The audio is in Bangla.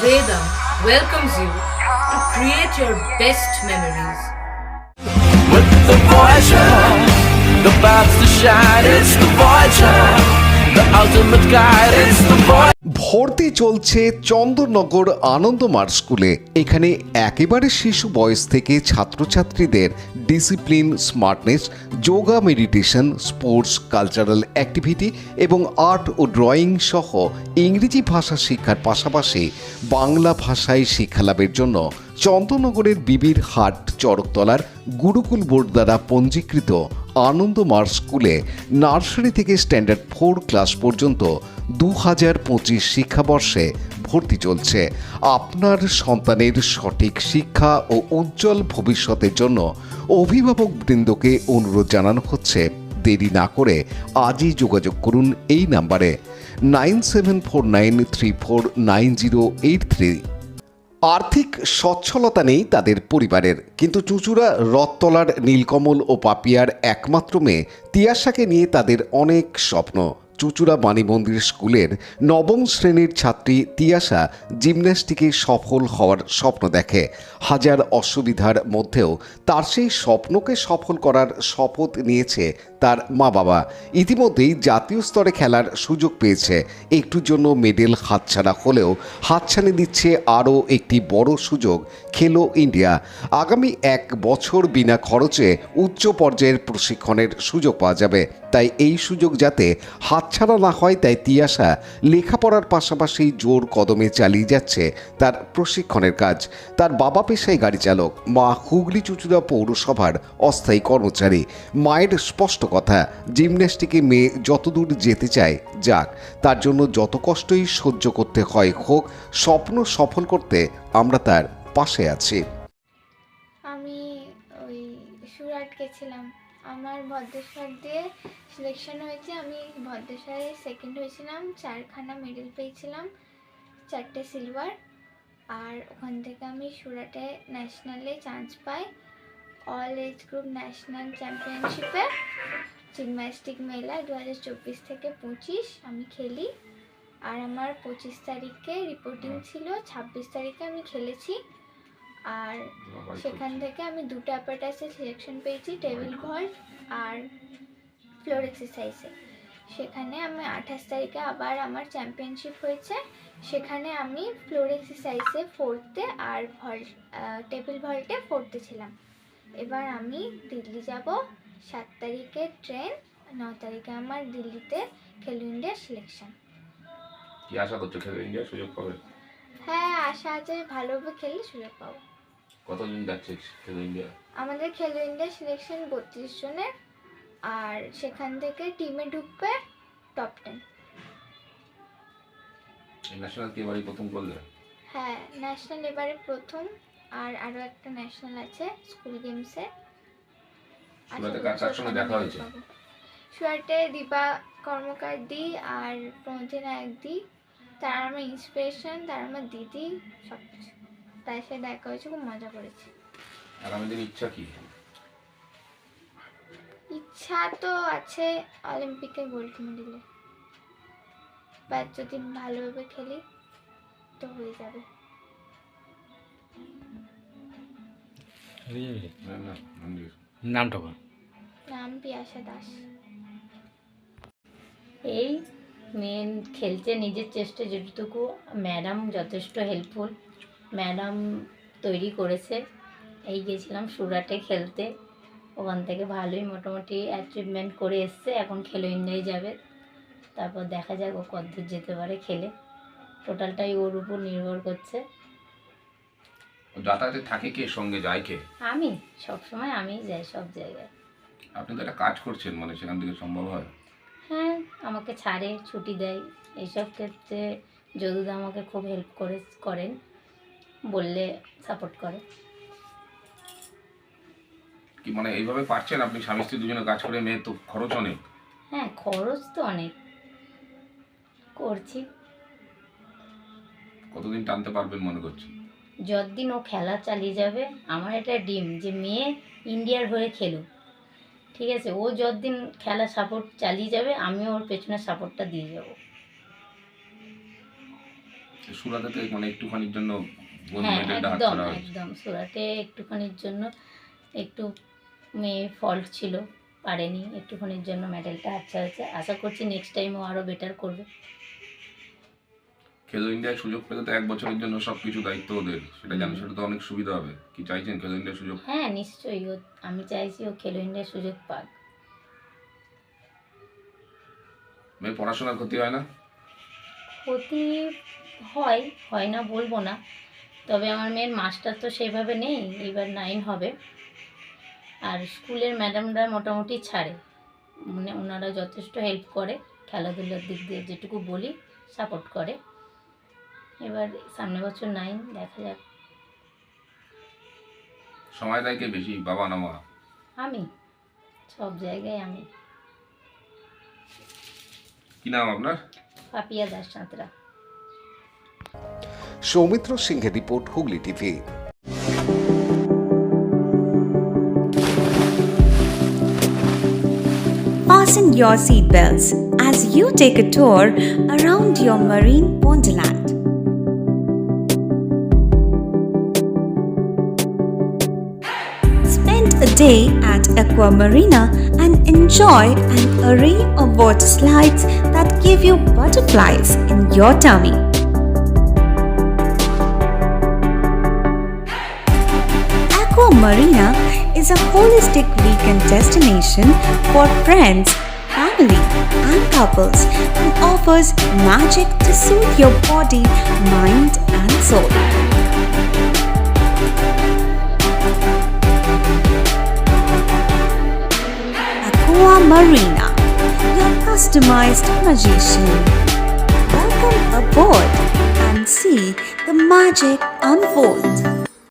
Vedam welcomes you to create your best memories. With the Voyager, the paths to shine, it's the Voyager, the ultimate guide, it's the Voyager. ভর্তি চলছে চন্দননগর আনন্দমার্গ স্কুলে। এখানে একেবারে শিশু বয়স থেকে ছাত্রছাত্রীদের discipline, smartness, yoga, meditation, sports, cultural activity এবং আর্ট ও ড্রয়িং সহ ইংরেজি ভাষা শিক্ষার পাশাপাশি বাংলা ভাষায় শিক্ষালাভের জন্য চন্দননগরের বিবির হাট চড়কতলার গুরুকুল বোর্ড দ্বারা পঞ্জীকৃত আনন্দমার্গ স্কুলে নার্সারি থেকে স্ট্যান্ডার্ড 4 ক্লাস পর্যন্ত 2025 শিক্ষাবর্ষে ভর্তি চলছে। আপনার সন্তানের সঠিক শিক্ষা ও উজ্জ্বল ভবিষ্যতের জন্য অভিভাবকবৃন্দকে অনুরোধ জানানো হচ্ছে, দেরি না করে আজই যোগাযোগ করুন এই নাম্বারে 9749349083। আর্থিক সচ্ছলতা নেই তাদের পরিবারের, কিন্তু চুঁচুড়া রথতলার নীলকমল ও পাপিয়ার একমাত্র মেয়ে তিয়াশাকে নিয়ে তাদের অনেক স্বপ্ন। চুঁচুড়া বাণী মন্দির স্কুলের 9ম শ্রেণীর ছাত্রী তিয়াশা জিমন্যাস্টিকে সফল হওয়ার স্বপ্ন দেখে। হাজার অসুবিধার মধ্যেও তার সেই স্বপ্নকে সফল করার শপথ নিয়েছে তার মা বাবা। ইতিমধ্যেই জাতীয় স্তরে খেলার সুযোগ পেয়েছে। একটুর জন্য মেডেল হাতছাড়া হলেও হাতছানি দিচ্ছে আরও একটি বড় সুযোগ, খেলো ইন্ডিয়া। আগামী 1 বছর বিনা খরচে উচ্চ পর্যায়ের প্রশিক্ষণের সুযোগ পাওয়া যাবে। তাই এই সুযোগ যাতে হাতছাড়া না হয়, তাই তিয়াশা লেখাপড়ার পাশাপাশি জোর কদমে চালিয়ে যাচ্ছে তার প্রশিক্ষণের কাজ। তার বাবা পেশায় গাড়ি চালক, মা হুগলি চুঁচুড়া পৌরসভার অস্থায়ী কর্মচারী। মায়ের স্পষ্ট কথা, জিমন্যাস্টিকে মেয়ে যতদূর যেতে চায় যাক, তার জন্য যত কষ্টই সহ্য করতে হয় হোক, স্বপ্ন সফল করতে আমরা তার পাশে আছি। আমি ওই সুরাট গেছিলাম, আমার ভদ্রেশ্বর দিয়ে সিলেকশন হয়েছে। আমি ভদ্রেশ্বরে সেকেন্ড হয়েছিলাম, 4খানা মেডেল পেয়েছিলাম, 4টে সিলভার। আর ওখান থেকে আমি সুরাটে ন্যাশনালে চান্স পাই, অল এজ গ্রুপ ন্যাশনাল চ্যাম্পিয়নশিপে জিমন্যাস্টিক মেলায় 2024 থেকে 25 আমি খেলি। আর আমার 25 তারিখে রিপোর্টিং ছিল, 26 তারিখে আমি খেলেছি। আর সেখান থেকে আমি 2টা অ্যাপারেটাসে সিলেকশন পেয়েছি, টেবিল ভল্ট আর ফ্লোর এক্সারসাইজে। সেখানে আমি 28 তারিখে আবার আমার চ্যাম্পিয়নশিপ হয়েছে, সেখানে আমি ফ্লোর এক্সারসাইজে 4তে আর টেবিল ভল্টে 4তে ছিলাম। এবার আমি দিল্লি যাব, 7 তারিখে ট্রেন, 9 তারিখে আমার দিল্লিতে খেলো ইন্ডিয়া সিলেকশন। কি আশা করছো খেলো ইন্ডিয়া সুযোগ পাবে? হ্যাঁ, আশা আছে ভালোভাবে খেললে সুযোগ পাবো। কতদিন যাচ্ছে খেলো ইন্ডিয়া? আমাদের খেলো ইন্ডিয়া সিলেকশন 32 জনের, আর সেখান থেকে টিমে ঢুকবে টপ 10। ন্যাশনাল কি এবারই প্রথম করলে? হ্যাঁ, ন্যাশনাল এবারে প্রথম, আর আরও একটা ন্যাশনাল আছে স্কুল গেমসে। সুরাটে কার সঙ্গে দেখা হয়েছে? সুরাটে দীপা কর্মকার দি আর প্রমথি নায়ক দি, তারা আমার ইন্সপিরেশন, তারা আমার দিদি, সব কিছু। তার সাথে দেখা হয়েছে, খুব মজা করেছি। আগামী দিন ইচ্ছা কি? ইচ্ছা তো আছে অলিম্পিকে গোল্ড মেডেলে, বা যদি ভালোভাবে খেলি তো হয়ে যাবে। নামটা নাম পিয়াসা দাস। এই মেন খেলছে নিজের চেষ্টা যেটুকু, ম্যাডাম যথেষ্ট হেল্পফুল, ম্যাডাম তৈরি করেছে। এই গেছিলাম সুরাটে খেলতে, ওখান থেকে ভালোই মোটামুটি অ্যাচিভমেন্ট করে এসছে। এখন খেলো ইন্ডিয়ায় যাবে, তারপর দেখা যাক ও কতদূর যেতে পারে খেলে। টোটালটাই ওর উপর নির্ভর করছে। যাতায়াতে থাকে কে, সঙ্গে যায় কে? আমি সবসময় আমিই যাই সব জায়গায়। আপনি তো একটা কাজ করছেন, মানে সেখান থেকে সম্ভব হয়? হ্যাঁ, আমাকে ছাড়ে, ছুটি দেয়। এইসব ক্ষেত্রে যদুদা আমাকে খুব হেল্প করেন, বললে সাপোর্ট করে। কি মানে এইভাবে পারছেন আপনি স্বামী স্ত্রী দুজনে কাজ করে? মেয়ে তো খরচ অনেক। হ্যাঁ, খরচ তো অনেক, করছি। কতদিন টানতে পারবেন মনে করছেন? যতদিন ও খেলা চালিয়ে যাবে। আমার একটা ড্রিম যে মেয়ে ইন্ডিয়ার হয়ে খেলুক, ঠিক আছে? ও যতদিন খেলা সাপোর্ট চালিয়ে যাবে, আমিও ওর পেছনে সাপোর্টটা দিয়ে যাব। সুরাতে মানে একটুখানির জন্য হ্যাঁ মেডেলটা হাত একদম করা হয়েছে। একদম সুরাটে একটুখানির জন্য একটু মেয়ে ফল্ট ছিল, পারেনি, একটুখানির জন্য মেডেলটা আচ্ছা হয়েছে। আশা করছি নেক্সট টাইমও আরও বেটার করবে। খেলো ইন্ডিয়ায় সুযোগ পেলে তো 1 বছরের জন্য সবকিছু দায়িত্ব ওদের, সেটা জানো, সেটা তো অনেক সুবিধা হবে। কি চাইছেন খেলো ইন্ডিয়ার সুযোগ? হ্যাঁ নিশ্চয়ই, আমি চাইছি ও খেলো ইন্ডিয়ার সুযোগ পাক। মেয়ের পড়াশোনার ক্ষতি হয় না? ক্ষতি হয়, হয় না বলবো না, তবে আমার মেয়ের মাস্টার তো সেইভাবে নেই, এবার 9 হবে। আর স্কুলের ম্যাডামরা মোটামুটি ছাড়ে, মানে ওনারা যথেষ্ট হেল্প করে, খেলাধুলার দিক দিয়ে যেটুকু বলি সাপোর্ট করে। এবার সামনে বছর 9, দেখা যাক। সময় দেয় কে বেশি, বাবা না মা? আমি সব জায়গায় আমি। কি নাম আপনার? পাপিয়া দাস সাঁতরা। সৌমিত্র সিংহের report, Hooghly TV. Fasten your seatbelts as you take a tour around your marine wonderland. Spend a day at Aqua Marina and enjoy an array of water slides that give you butterflies in your tummy. Aqua Marina is a holistic weekend destination for friends, family, and couples and offers magic to soothe your body, mind, and soul. Aqua Marina, your customized magician. Welcome aboard and see the magic unfold.